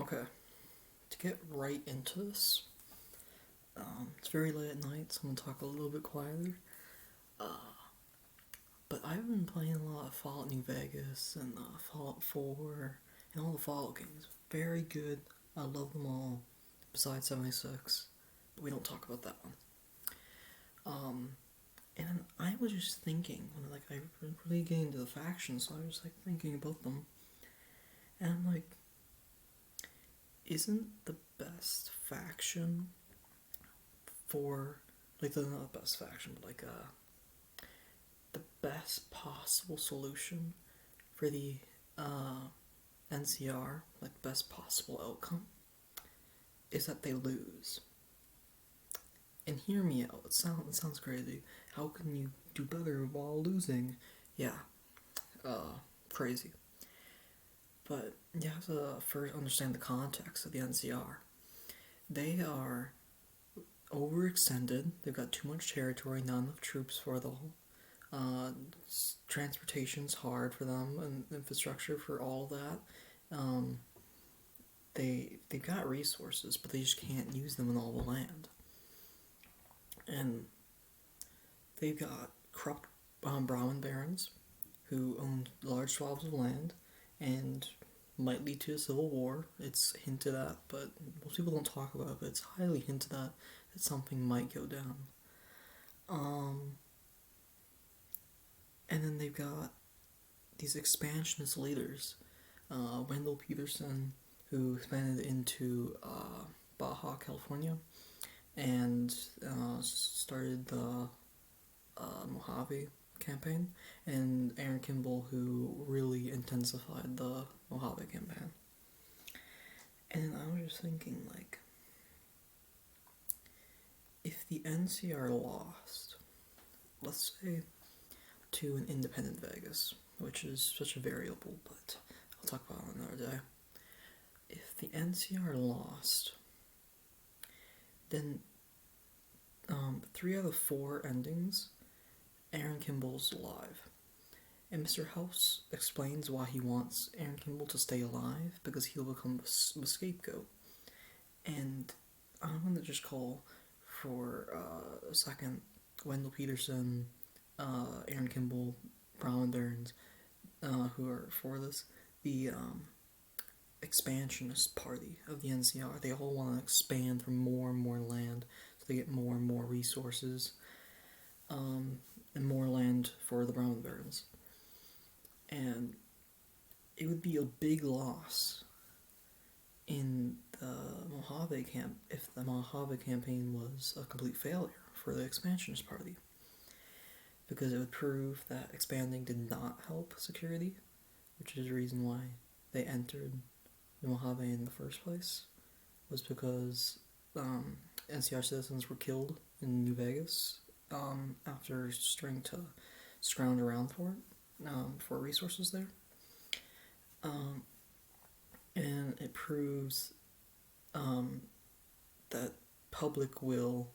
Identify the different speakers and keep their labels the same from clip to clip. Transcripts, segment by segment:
Speaker 1: Okay, to get right into this, it's very late at night, so I'm gonna talk a little bit quieter. But I've been playing a lot of Fallout New Vegas and Fallout 4 and all the Fallout games. Very good. I love them all, besides 76. But we don't talk about that one. And then I was just thinking, when I really get into the factions, so I was thinking about them. And I'm like, isn't the best faction for not the best faction, but the best possible solution for the NCR, best possible outcome, is that they lose. And hear me out. It sounds crazy. How can you do better while losing? Yeah, crazy. But you have to first understand the context of the NCR. They are overextended. They've got too much territory, not enough troops for the whole. Transportation's hard for them, and infrastructure for all of that. They've got resources, but they just can't use them in all the land. And they've got corrupt Brahmin barons who own large swaths of land and might lead to a civil war. It's hinted at, but most people don't talk about it, but it's highly hinted at that something might go down. And then they've got these expansionist leaders, Wendell Peterson, who expanded into Baja California and started the Mojave campaign, and Aaron Kimball, who really intensified the Mojave campaign. And I was just thinking, if the NCR lost, let's say, to an independent Vegas, which is such a variable, but I'll talk about it another day. If the NCR lost, then 3 out of 4 endings, Aaron Kimball's alive. And Mr. House explains why he wants Aaron Kimball to stay alive, because he'll become the scapegoat. And I'm going to just call for a second Wendell Peterson, Aaron Kimball, Brown Burns, who are for this, the expansionist party of the NCR. They all want to expand for more and more land, so they get more and more resources, and more land for the Brown Barons. And it would be a big loss in the Mojave camp if the Mojave campaign was a complete failure for the expansionist party, because it would prove that expanding did not help security, which is the reason why they entered the Mojave in the first place, was because NCR citizens were killed in New Vegas after starting to scrounge around for resources there. And it proves that public will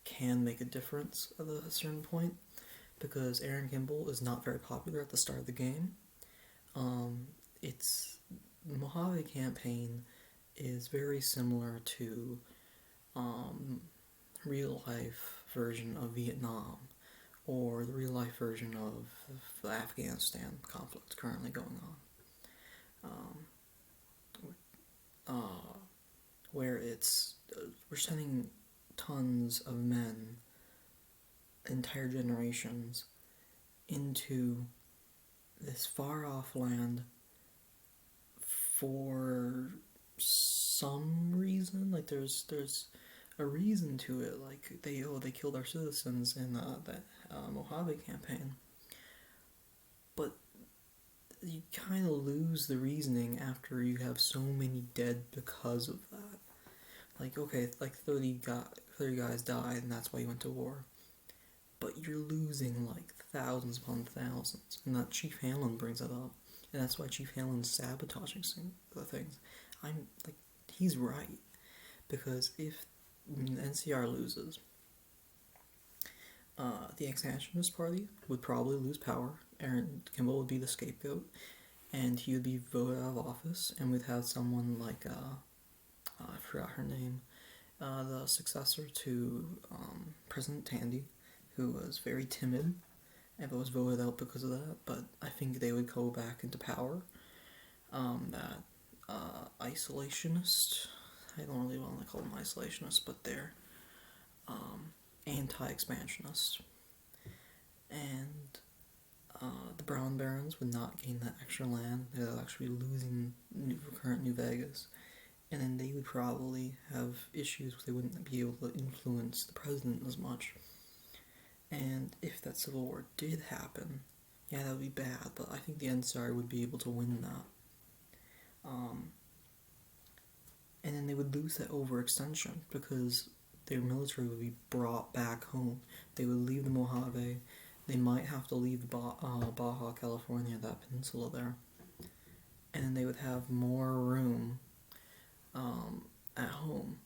Speaker 1: can make a difference at a certain point, because Aaron Kimball is not very popular at the start of the game. The Mojave campaign is very similar to real life version of Vietnam, or the real life version of the Afghanistan conflict currently going on, where we're sending tons of men, entire generations, into this far off land for some reason. There's a reason to it. They killed our citizens in that Mojave campaign, but you kind of lose the reasoning after you have so many dead because of that. 30 guys died, and that's why you went to war. But you're losing thousands upon thousands, and that Chief Hanlon brings that up, and that's why Chief Hanlon's sabotaging the things. He's right, because if NCR loses, the expansionist party would probably lose power. Aaron Kimball would be the scapegoat, and he would be voted out of office, and we'd have someone like, I forgot her name, the successor to President Tandy, who was very timid and was voted out because of that, but I think they would go back into power. That isolationist, I don't really want to call them isolationists, but they're anti-expansionist. And the Brown Barons would not gain that extra land. They would actually be losing current New Vegas. And then they would probably have issues where they wouldn't be able to influence the president as much. And if that civil war did happen, yeah, that would be bad, but I think the NCR would be able to win that. And then they would lose that overextension because their military would be brought back home. They would leave the Mojave. They might have to leave Baja California, that peninsula there. And then they would have more room at home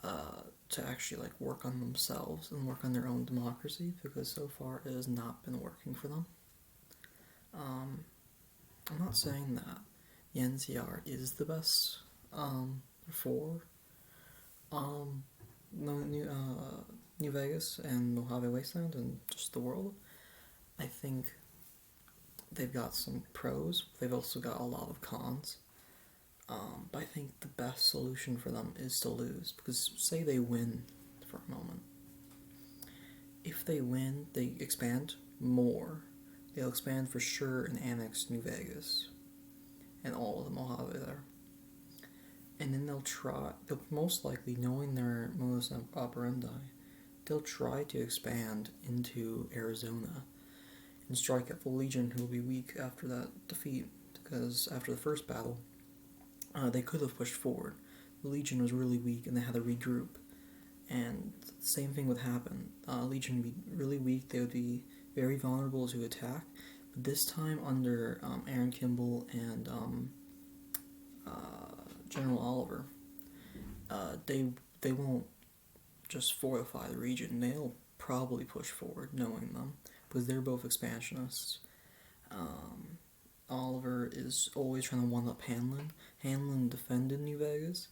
Speaker 1: to actually like work on themselves and work on their own democracy, because so far it has not been working for them. I'm not saying that the NCR is the best for New Vegas and Mojave Wasteland and just the world. I think they've got some pros. They've also got a lot of cons. But I think the best solution for them is to lose, because say they win for a moment. If they win, they expand more. They'll expand for sure and annex New Vegas and all of the Mojave there. And then they'll most likely, knowing their modus operandi, they'll try to expand into Arizona and strike at the Legion, who will be weak after that defeat, because after the first battle, they could have pushed forward. The Legion was really weak and they had to regroup. And the same thing would happen. Legion would be really weak, they would be very vulnerable to attack. But this time under Aaron Kimball and General Oliver, they won't just fortify the region. They'll probably push forward, knowing them, because they're both expansionists. Oliver is always trying to one-up Hanlon. Hanlon defended New Vegas,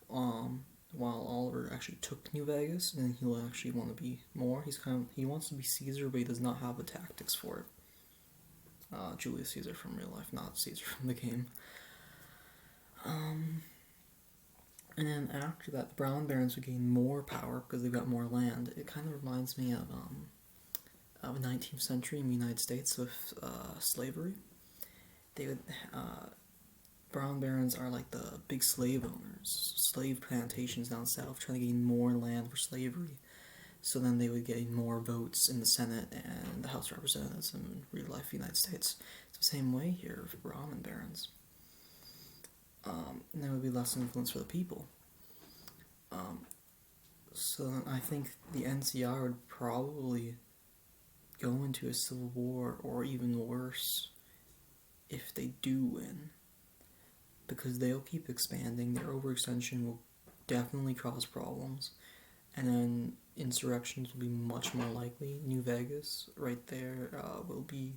Speaker 1: while Oliver actually took New Vegas, and he'll actually want to be more. He wants to be Caesar, but he does not have the tactics for it. Julius Caesar from real life, not Caesar from the game. And then after that, the Brown Barons would gain more power because they've got more land. It kind of reminds me of the 19th century in the United States with slavery. They would Brown Barons are like the big slave owners, slave plantations down south, trying to gain more land for slavery. So then they would gain more votes in the Senate and the House of Representatives in real life United States. It's the same way here with Brahmin Barons. And there would be less influence for the people. So I think the NCR would probably go into a civil war, or even worse, if they do win. Because they'll keep expanding, their overextension will definitely cause problems, and then insurrections will be much more likely. New Vegas, right there, will be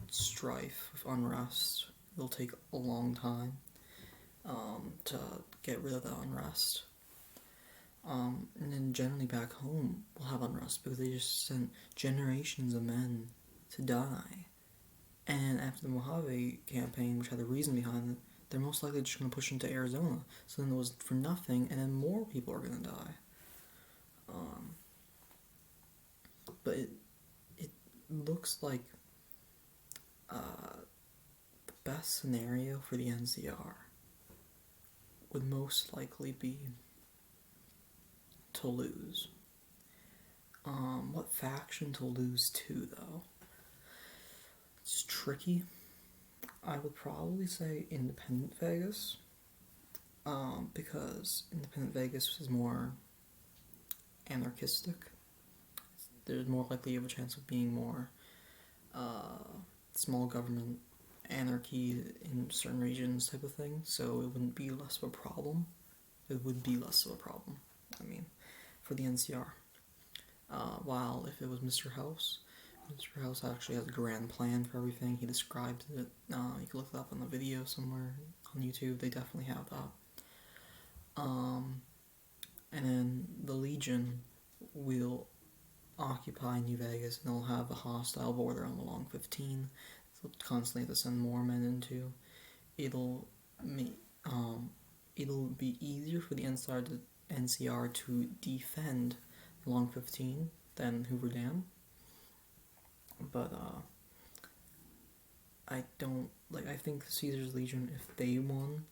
Speaker 1: strife with unrest. It'll take a long time to get rid of that unrest. And then generally back home, we'll have unrest because they just sent generations of men to die. And after the Mojave campaign, which had a reason behind it, they're most likely just going to push into Arizona. So then it was for nothing, and then more people are going to die. But it looks like the best scenario for the NCR would most likely be to lose. What faction to lose to, though? It's tricky. I would probably say Independent Vegas, because Independent Vegas is more anarchistic. There's more likely of a chance of being more small government anarchy in certain regions type of thing, so it wouldn't be less of a problem. It would be less of a problem, I mean, for the NCR. While if it was Mr. House, Mr. House actually has a grand plan for everything. He describes it. You can look it up on the video somewhere on YouTube. They definitely have that. And then the Legion will occupy New Vegas, and they'll have a hostile border on the Long 15. So constantly have to send more men into. It'll it'll be easier for the NCR to defend the Long 15 than Hoover Dam. But I don't I think Caesar's Legion, if they won,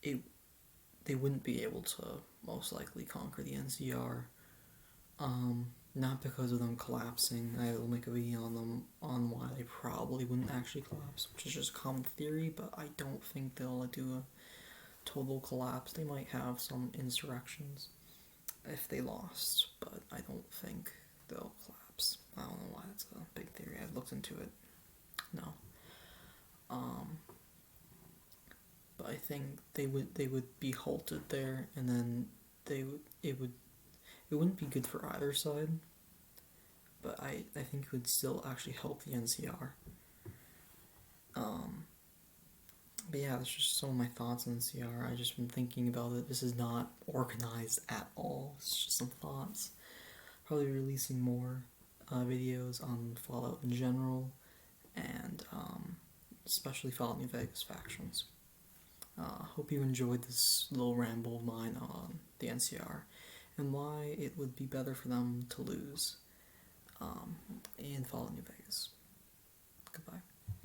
Speaker 1: they wouldn't be able to most likely conquer the NCR. Not because of them collapsing. I will make a video on them on why they probably wouldn't actually collapse, which is just common theory, but I don't think they'll do a total collapse. They might have some insurrections if they lost, but I don't think they'll collapse. I don't know why that's a big theory. I've looked into it. No. But I think they would be halted there, and then it wouldn't be good for either side, but I think it would still actually help the NCR. But yeah, that's just some of my thoughts on NCR. I've just been thinking about it. This is not organized at all. It's just some thoughts. Probably releasing more videos on Fallout in general, and especially Fallout New Vegas factions. Hope you enjoyed this little ramble of mine on the NCR and why it would be better for them to lose in Fallout New Vegas. Goodbye.